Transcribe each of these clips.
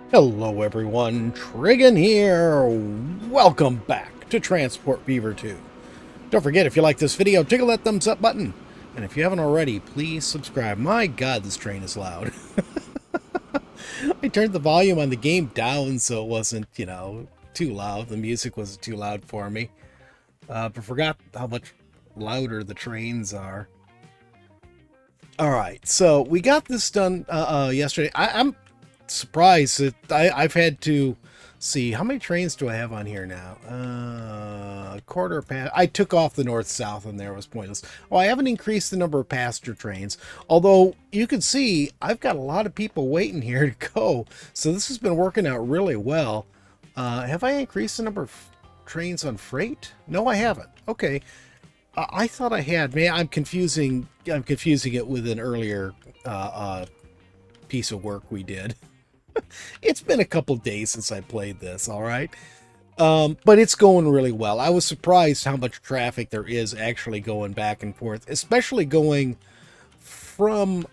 Hello everyone, Trigan here. Welcome back to Transport Beaver 2. Don't forget, if you like this video, tickle that thumbs up button. And if you haven't already, please subscribe. My god, this train is loud. I turned the volume on the game down so it wasn't, too loud. The music wasn't too loud for me. But forgot how much louder the trains are. Alright, so we got this done yesterday. I'm surprised that I've had to see how many trains do I have on here now. Quarter past. I took off the north-south and there was pointless. Oh, I haven't increased the number of passenger trains, although you can see I've got a lot of people waiting here to go, so this has been working out really well. Have I increased the number of trains on freight? No, I haven't. Okay. I thought I had. Man, I'm confusing it with an earlier piece of work we did. It's been a couple days since I played this, all right? But it's going really well. I was surprised how much traffic there is actually going back and forth, especially going from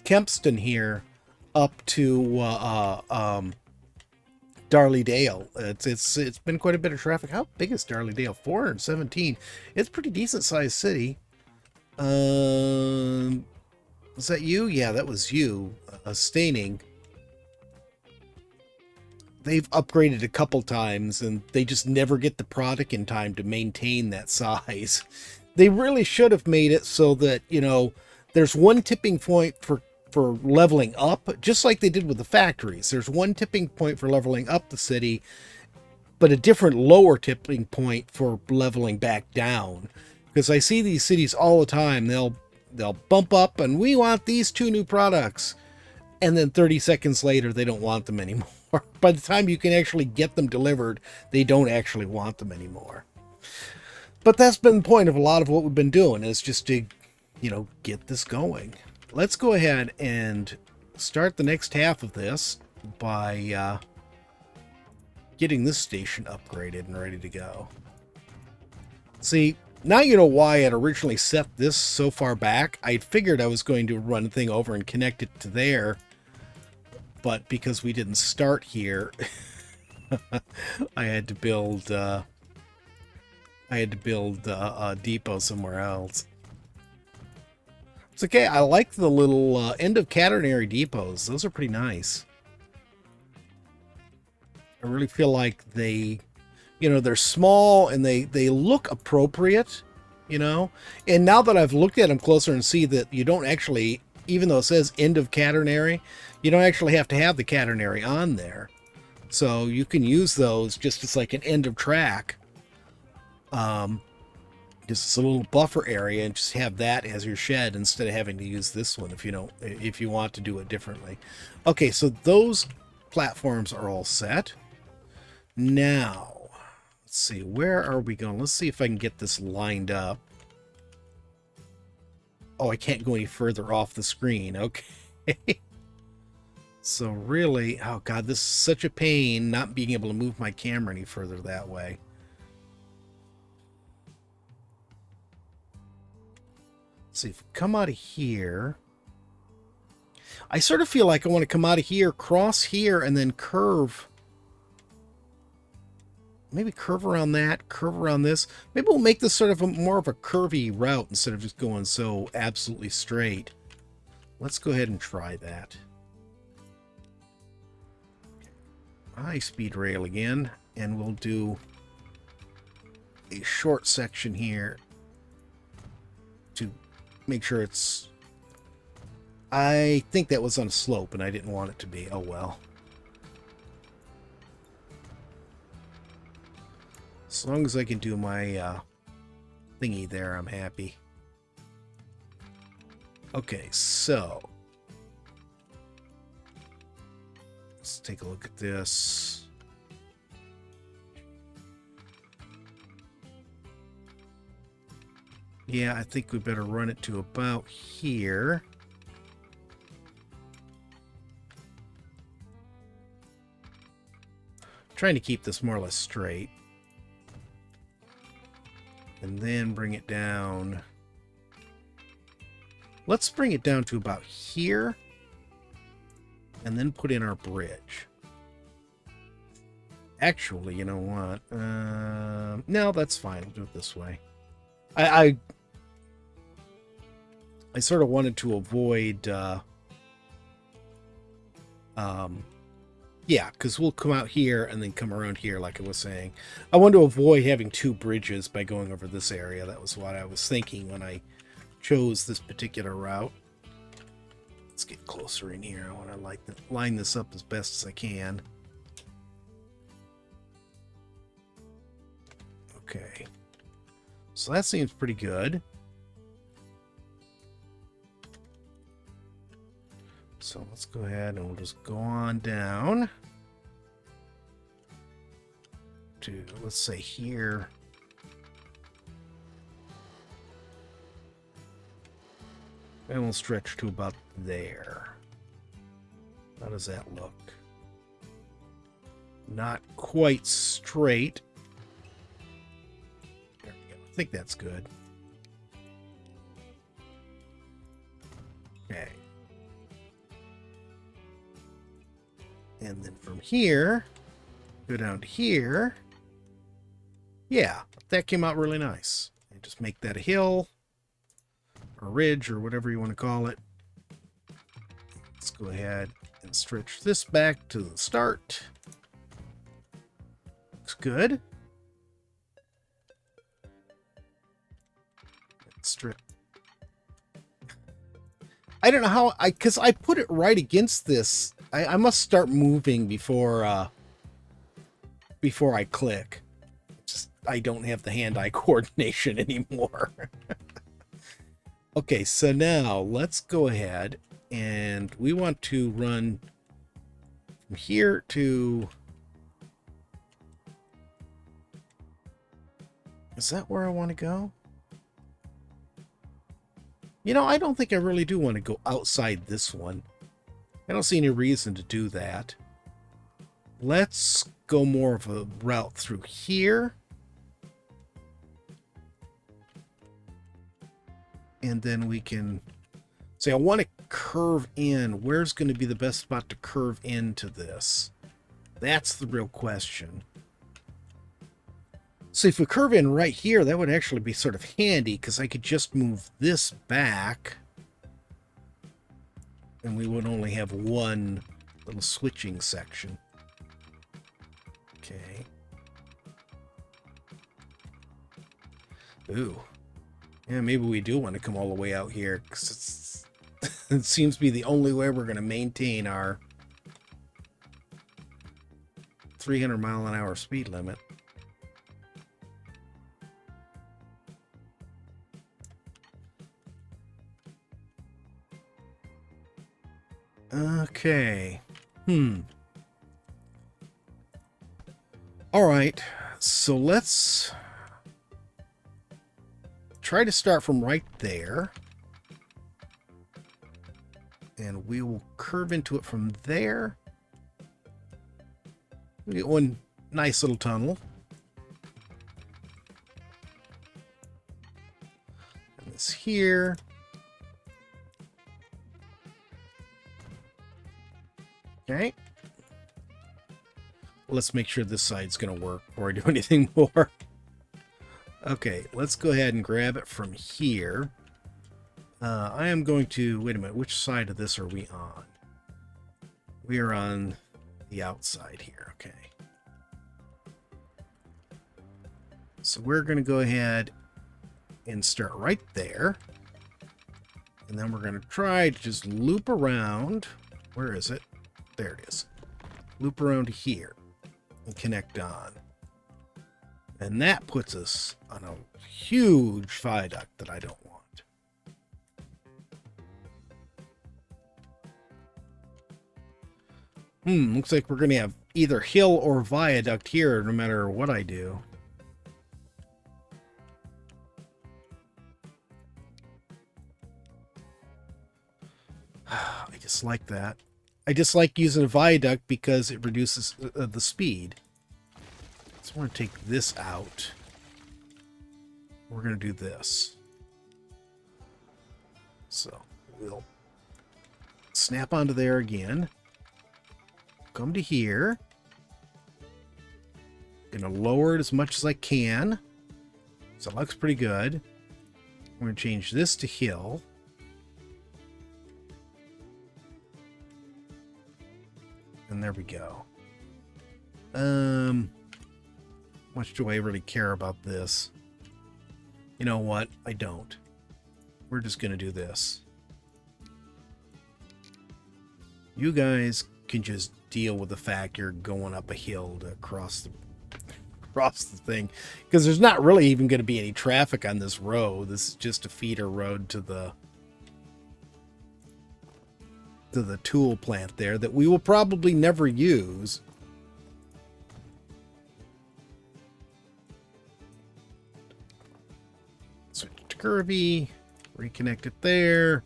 Kempston here up to Darley Dale. It's been quite a bit of traffic. How big is Darley Dale? 417. It's a pretty decent sized city. Was that you? Yeah, that was you. Staining. They've upgraded a couple times and they just never get the product in time to maintain that size. They really should have made it so that, there's one tipping point for leveling up, just like they did with the factories. There's one tipping point for leveling up the city, but a different lower tipping point for leveling back down. Because I see these cities all the time. They'll bump up and we want these 2 new products. And then 30 seconds later, they don't want them anymore. By the time you can actually get them delivered, they don't actually want them anymore. But that's been the point of a lot of what we've been doing, is just to, get this going. Let's go ahead and start the next half of this by getting this station upgraded and ready to go. See, now you know why I had originally set this so far back. I figured I was going to run the thing over and connect it to there, but because we didn't start here, I had to build a depot somewhere else. It's okay. I like the little end of catenary depots. Those are pretty nice. I really feel like they're small and they look appropriate, And now that I've looked at them closer and see that you don't actually, even though it says end of catenary, you don't actually have to have the catenary on there. So you can use those just as like an end of track. Just a little buffer area, and just have that as your shed instead of having to use this one if you want to do it differently. Okay, so those platforms are all set. Now, let's see, where are we going? Let's see if I can get this lined up. Oh, I can't go any further off the screen. Okay. So really, oh god, this is such a pain not being able to move my camera any further that way. Let's see, if we come out of here, I sort of feel like I want to come out of here, cross here, and then curve. Maybe curve around that, curve around this. Maybe we'll make this sort of more of a curvy route instead of just going so absolutely straight. Let's go ahead and try that. High-speed rail again, and we'll do a short section here to make sure it's... I think that was on a slope, and I didn't want it to be. Oh, well. As long as I can do my thingy there, I'm happy. Okay, so... let's take a look at this. Yeah, I think we better run it to about here. Trying to keep this more or less straight. And then bring it down. Let's bring it down to about here. and then put in our bridge. Actually, you know what? No, that's fine. We'll do it this way. I sort of wanted to avoid, yeah, because we'll come out here and then come around here, like I was saying. I wanted to avoid having two bridges by going over this area. That was what I was thinking when I chose this particular route. Let's get closer in here. I want to line this up as best as I can. Okay. So that seems pretty good. So let's go ahead and we'll just go on down to, let's say, here. And we'll stretch to about there. How does that look? Not quite straight. There we go. I think that's good. Okay. And then from here, go down to here. Yeah, that came out really nice. And just make that a hill, or a ridge, or whatever you want to call it. Let's go ahead and stretch this back to the start. Looks good. Strip. I don't know how, because I put it right against this. I must start moving before I click. Just, I don't have the hand-eye coordination anymore. Okay, so now let's go ahead and we want to run from here to... Is that where I want to go? You know, I don't think I really do want to go outside this one. I don't see any reason to do that. Let's go more of a route through here. And then we can say, I want to curve in. Where's going to be the best spot to curve into this? That's the real question. So if we curve in right here, that would actually be sort of handy because I could just move this back. And we would only have one little switching section. Okay. Ooh. Yeah, maybe we do want to come all the way out here because it seems to be the only way we're going to maintain our 300-mile-an-hour speed limit. Okay. All right. So let's try to start from right there. And we will curve into it from there. We get one nice little tunnel. And this here. Okay. Let's make sure this side's going to work before I do anything more. Okay, let's go ahead and grab it from here. I am going to... Wait a minute, which side of this are we on? We are on the outside here, okay. So we're going to go ahead and start right there. And then we're going to try to just loop around. Where is it? There it is. Loop around to here and connect on. And that puts us on a huge viaduct that I don't want. Looks like we're going to have either hill or viaduct here no matter what I do. I just like that. I just like using a viaduct because it reduces the speed. So we're going to take this out. We're going to do this. So we'll snap onto there again. come to here. Gonna lower it as much as I can. So it looks pretty good. We're gonna change this to hill. And there we go. Much do I really care about this? You know what? I don't. We're just gonna do this. You guys can just deal with the fact you're going up a hill to cross the thing, because there's not really even going to be any traffic on this road. This is just a feeder road to the tool plant there that we will probably never use. Switch to Kirby, reconnect it there,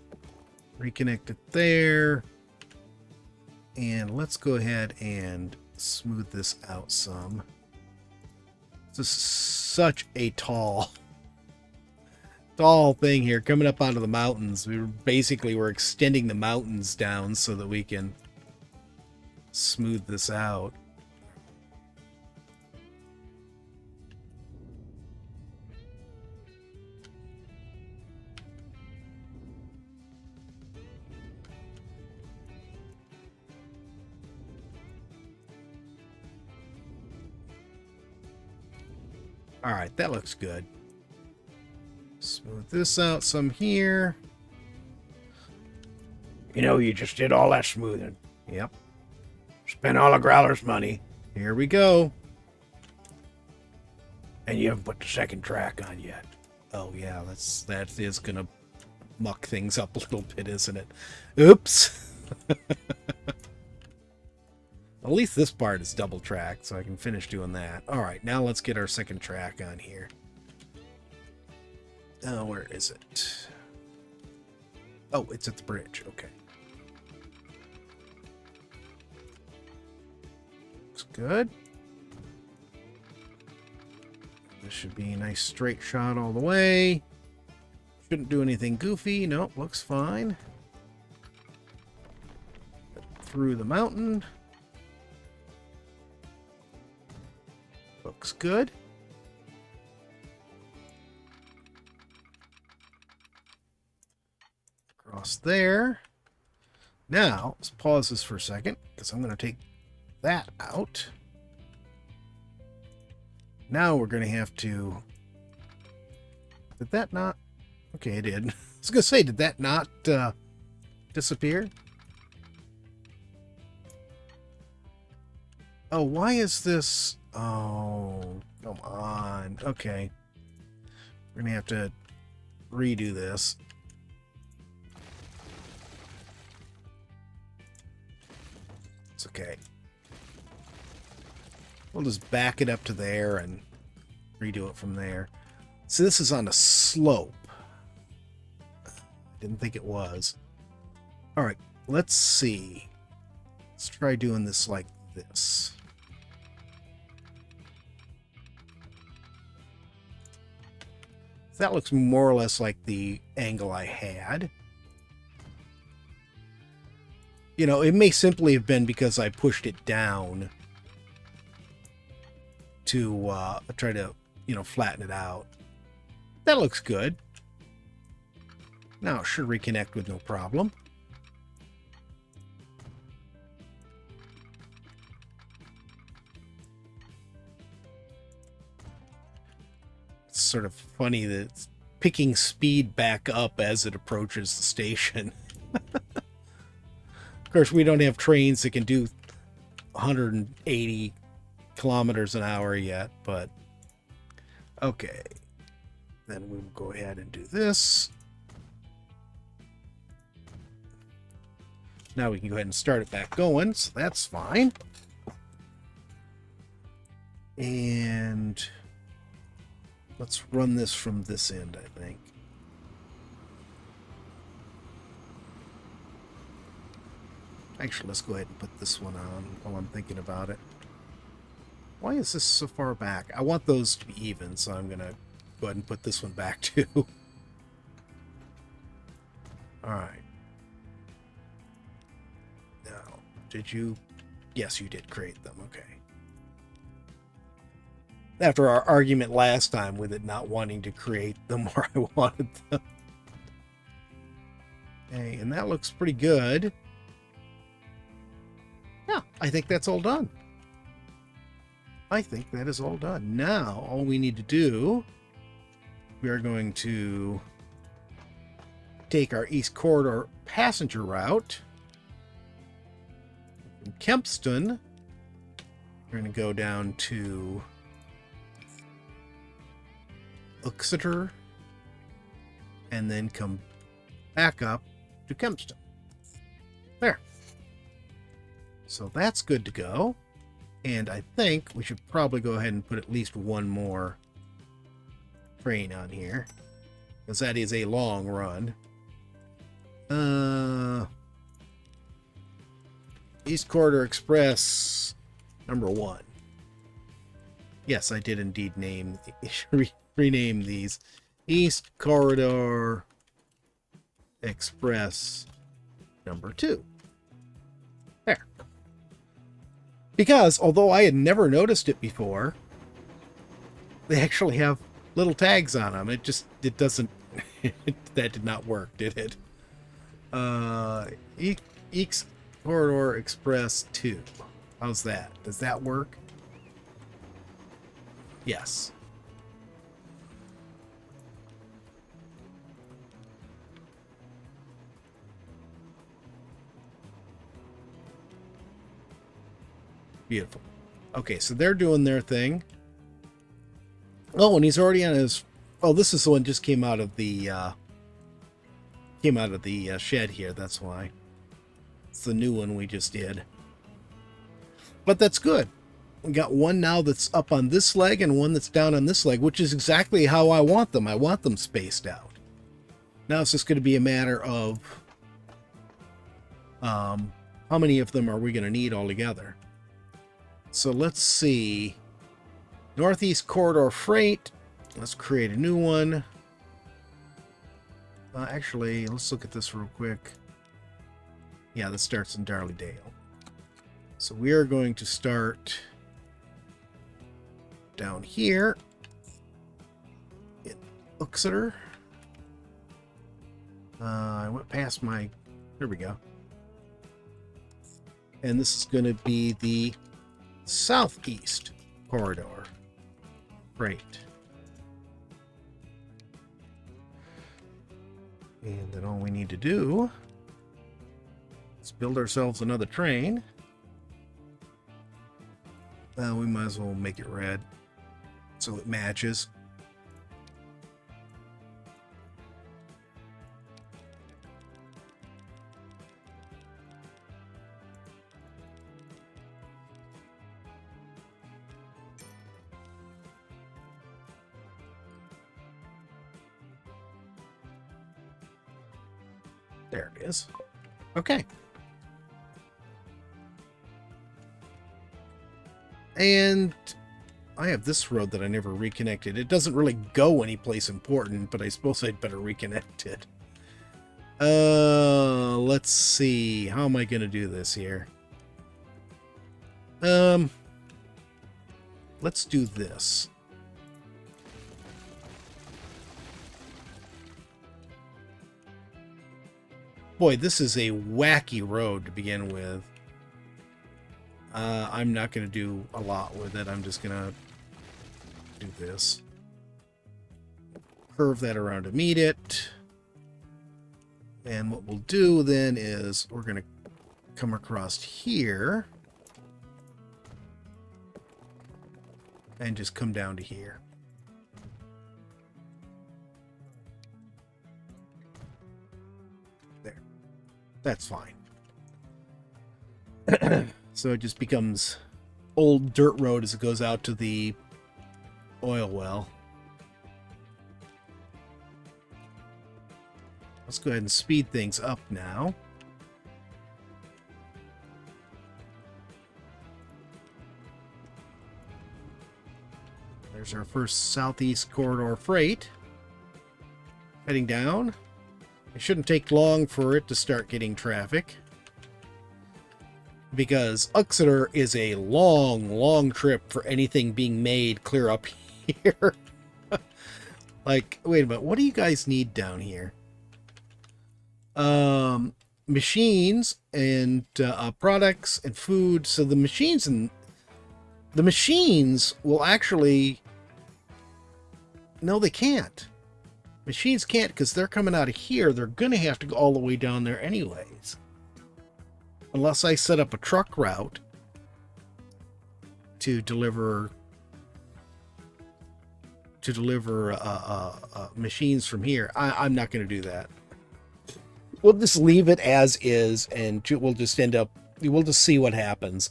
reconnect it there, and let's go ahead and smooth this out some. This is such a tall thing here coming up onto the mountains. We're extending the mountains down so that we can smooth this out. All right, that looks good. Smooth this out some here. You know, you just did all that smoothing. Yep. Spent all of Growler's money. Here we go. And you haven't put the second track on yet. Oh yeah, that is gonna muck things up a little bit, isn't it? Oops. At least this part is double tracked, so I can finish doing that. All right, now let's get our second track on here. Oh, where is it? Oh, it's at the bridge. Okay. Looks good. This should be a nice straight shot all the way. Shouldn't do anything goofy. Nope, looks fine. Through the mountain. Looks good. Across there. Now, let's pause this for a second, because I'm going to take that out. Now we're going to have to... Did that not... Okay, it did. I was going to say, did that not disappear? Oh, why is this... Oh, come on. Okay. We're going to have to redo this. It's okay. We'll just back it up to there and redo it from there. So this is on a slope. Didn't think it was. All right, let's see. Let's try doing this like this. That looks more or less like the angle I had. You know, it may simply have been because I pushed it down to try to, you know, flatten it out. That looks good. Now it should reconnect with no problem. It's sort of funny that it's picking speed back up as it approaches the station. Of course, we don't have trains that can do 180 kilometers an hour yet, but okay. Then we will go ahead and do this. Now we can go ahead and start it back going, so that's fine. And let's run this from this end, I think. Actually, let's go ahead and put this one on while I'm thinking about it. Why is this so far back? I want those to be even, so I'm going to go ahead and put this one back too. Alright. Now, did you Yes, you did create them. Okay. After our argument last time with it not wanting to create them where I wanted them. Okay, and that looks pretty good. Yeah, I think that's all done. I think that is all done. Now, all we need to do, we are going to take our East Corridor passenger route from Kempston. We're going to go down to Exeter and then come back up to Kempston. There. So that's good to go. And I think we should probably go ahead and put at least one more train on here, because that is a long run. East Corridor Express number 1. Yes, I did indeed rename these. East Corridor Express number 2. There. Because, although I had never noticed it before, they actually have little tags on them. It doesn't, that did not work, did it? East Corridor Express 2. How's that? Does that work? Yes. Beautiful. Okay, so they're doing their thing. Oh, and he's already on his... Oh, this is the one just came out of the shed here. That's why. It's the new one we just did. But that's good. We got one now that's up on this leg and one that's down on this leg, which is exactly how I want them. I want them spaced out. Now it's just going to be a matter of how many of them are we going to need altogether. So let's see. Northeast Corridor Freight. Let's create a new one. Actually, let's look at this real quick. Yeah, this starts in Darley-Dale. So we are going to start down here in Exeter. I went past my... There we go. And this is going to be the Southeast Corridor Freight. And then all we need to do is build ourselves another train. Well, we might as well make it red so it matches. There it is. Okay. And I have this road that I never reconnected. It doesn't really go anyplace important, but I suppose I'd better reconnect it. Let's see. How am I going to do this here? Let's do this. Boy, this is a wacky road to begin with. I'm not going to do a lot with it. I'm just going to do this. Curve that around to meet it. And what we'll do then is we're going to come across here. And just come down to here. There. That's fine. So it just becomes old dirt road as it goes out to the oil well. Let's go ahead and speed things up now. There's our first Southeast Corridor Freight. Heading down. It shouldn't take long for it to start getting traffic. because Uxeter is a long, long trip for anything being made clear up here. Like, wait a minute, what do you guys need down here? Machines and products and food. So the machines will actually, no, they can't. Machines can't, because they're coming out of here. They're going to have to go all the way down there anyways. Unless I set up a truck route to deliver machines from here. I'm not going to do that. We'll just leave it as is, and we'll just see what happens.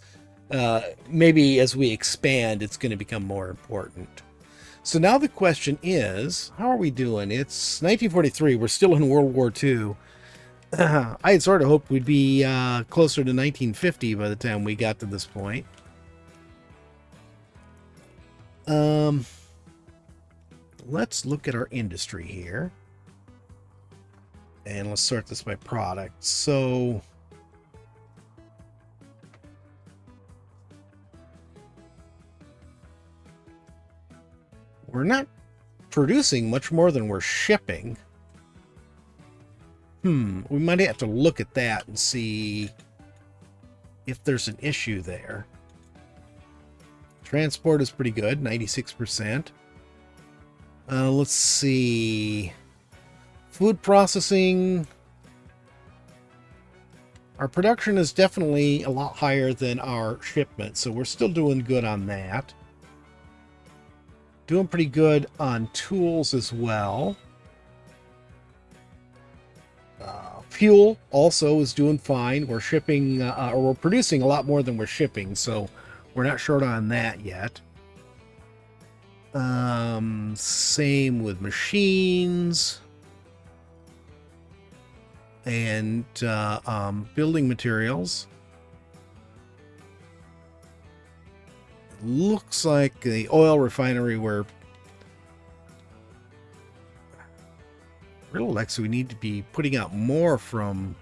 Maybe as we expand, it's going to become more important. So now the question is, how are we doing? It's 1943. We're still in World War II. I had sort of hoped we'd be closer to 1950 by the time we got to this point. Let's look at our industry here. And let's sort this by product. So we're not producing much more than we're shipping. We might have to look at that and see if there's an issue there. Transport is pretty good, 96%. Let's see. Food processing. Our production is definitely a lot higher than our shipment, so we're still doing good on that. Doing pretty good on tools as well. Fuel also is doing fine. We're shipping, or we're producing a lot more than we're shipping, so we're not short on that yet. Same with machines and building materials. Looks like the oil refinery where we need to be putting out more from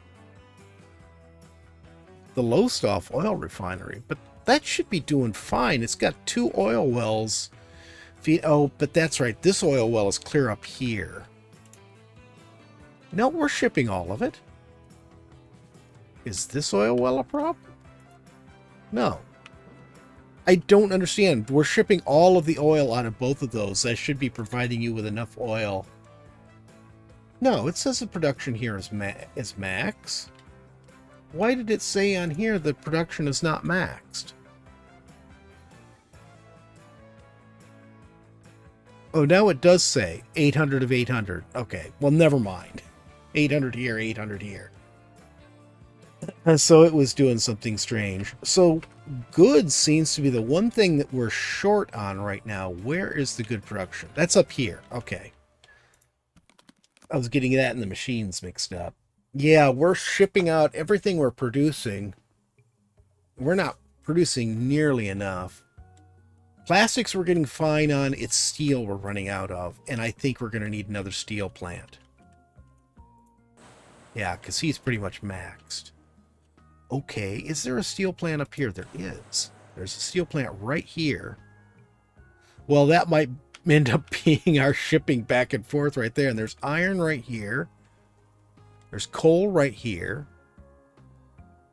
the Lowestoft oil refinery, but that should be doing fine. It's got 2 oil wells. Oh, but that's right. This oil well is clear up here. No, we're shipping all of it. Is this oil well a problem? No. I don't understand. We're shipping all of the oil out of both of those. That should be providing you with enough oil. No, it says the production here is max. Why did it say on here that production is not maxed? Oh, now it does say 800 of 800. Okay, well, never mind. 800 here, 800 here. And so it was doing something strange. So goods seems to be the one thing that we're short on right now. Where is the good production? That's up here. Okay. I was getting that and the machines mixed up. Yeah, we're shipping out everything we're producing. We're not producing nearly enough. Plastics we're getting fine on. It's steel we're running out of. And I think we're going to need another steel plant. Yeah, because he's pretty much maxed. Okay, is there a steel plant up here? There is. There's a steel plant right here. Well, that might end up being our shipping back and forth right there. And there's iron right here. There's coal right here.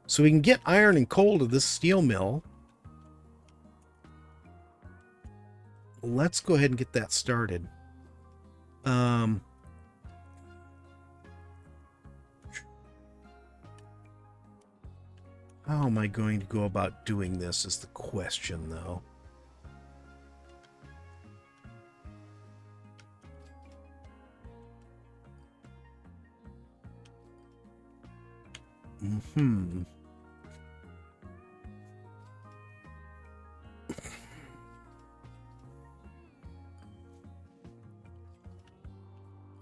So we can get iron and coal to this steel mill. Let's go ahead and get that started. How am I going to go about doing this is the question, though.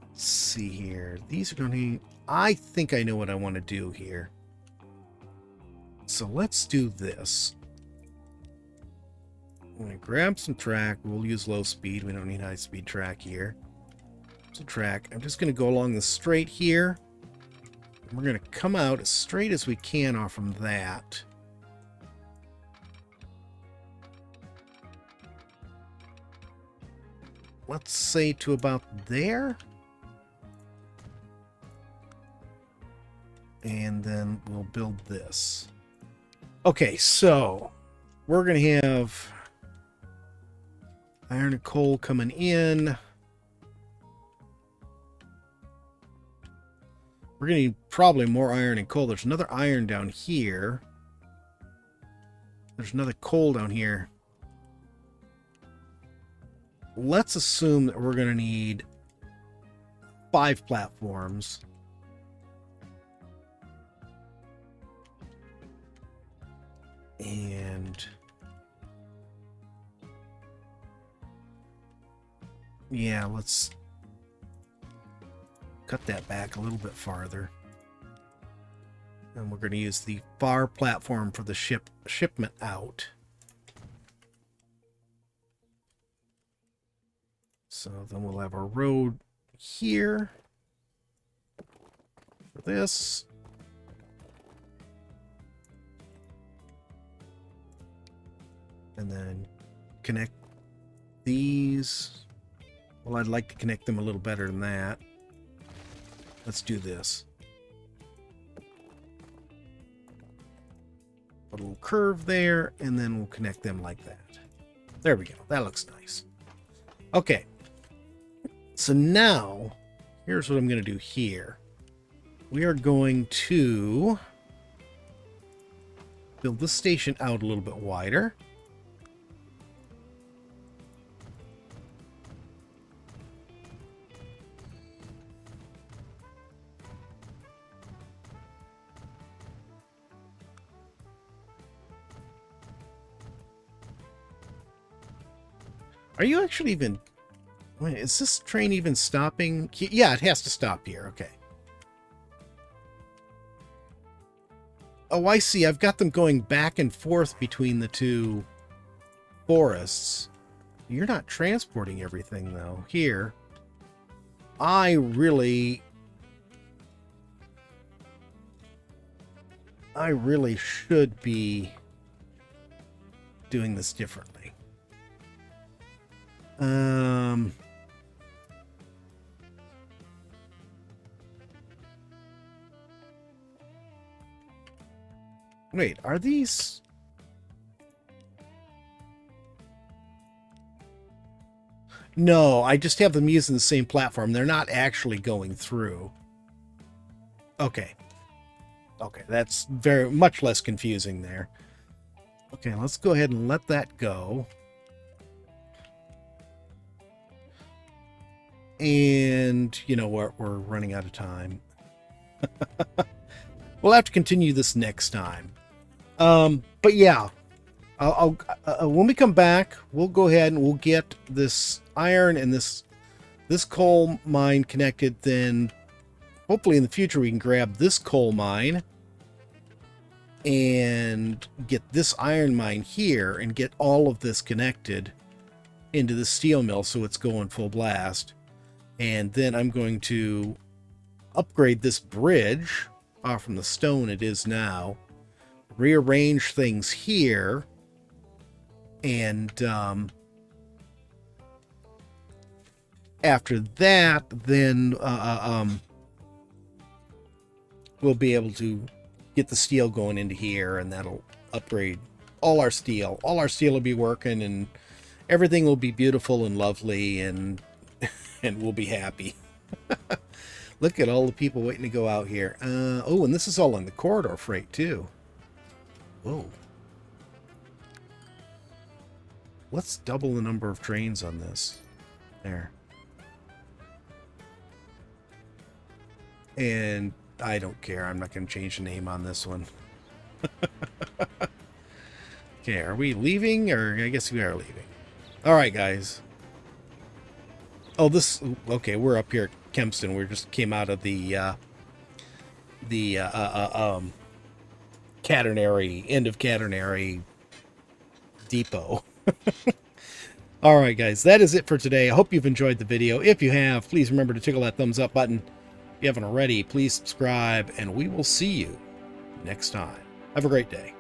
Let's see here. These are going to... I think I know what I want to do here. So let's do this. I'm going to grab some track. We'll use low speed. We don't need high speed track here. So track. I'm just going to go along the straight here. We're going to come out as straight as we can off from that. let's say to about there. And then we'll build this. Okay, so we're going to have iron and coal coming in. We're going to need probably more iron and coal. There's another iron down here. There's another coal down here. Let's assume that we're going to need 5 platforms. And yeah, let's cut that back a little bit farther. And we're going to use the far platform for the shipment out. So then we'll have our road here for this. And then connect these. Well, I'd like to connect them a little better than that. Let's do this. Put a little curve there, and then we'll connect them like that. There we go. That looks nice. Okay. So now, here's what I'm going to do here. We are going to build this station out a little bit wider. Are you actually even... Wait, is this train even stopping? Yeah, it has to stop here. Okay. Oh, I see. I've got them going back and forth between the two forests. You're not transporting everything, though. Here. I really should be doing this differently. Wait, are these... No, I just have them using the same platform. They're not actually going through. Okay. Okay, that's very much less confusing there. Okay, let's go ahead and let that go. And, you know what, we're running out of time. We'll have to continue this next time. But yeah, when we come back, we'll go ahead and we'll get this iron and this coal mine connected. Then hopefully in the future we can grab this coal mine and get this iron mine here and get all of this connected into the steel mill so it's going full blast. And then I'm going to upgrade this bridge off from the stone it is now, rearrange things here, and after that, then we'll be able to get the steel going into here, and that'll upgrade all our steel. All our steel will be working, and everything will be beautiful and lovely, and we'll be happy. Look at all the people waiting to go out here. Oh, and this is all in the corridor freight, too. Whoa. Let's double the number of trains on this. There. And I don't care. I'm not going to change the name on this one. Okay, are we leaving? Or I guess we are leaving. All right, guys. Oh, this... Okay, we're up here at Kempston. We just came out of the Quaternary, end of Quaternary depot. All right, guys, that is it for today. I hope you've enjoyed the video. If you have, please remember to tickle that thumbs up button. If you haven't already, please subscribe, and we will see you next time. Have a great day.